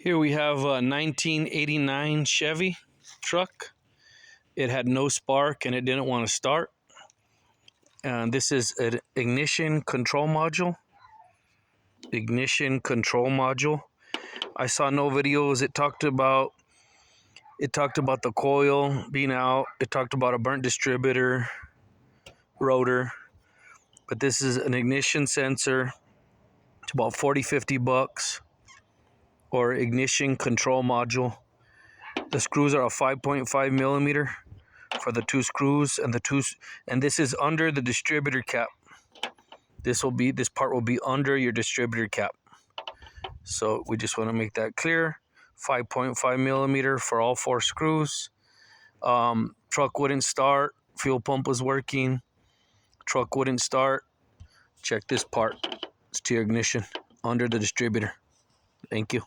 Here we have a 1989 Chevy truck. It had no spark and it didn't want to start. And this is an ignition control module. Ignition control module. I saw no videos. It talked about the coil being out. It talked about a burnt distributor, rotor. But this is an ignition sensor. It's about 50 bucks. Or ignition control module. The screws are a 5.5 millimeter for the two screws, and this is under the distributor cap. This part will be under your distributor cap. So we just want to make that clear. 5.5 millimeter for all four screws. Truck wouldn't start. Fuel pump was working. Truck wouldn't start. Check this part. It's to your ignition under the distributor. Thank you.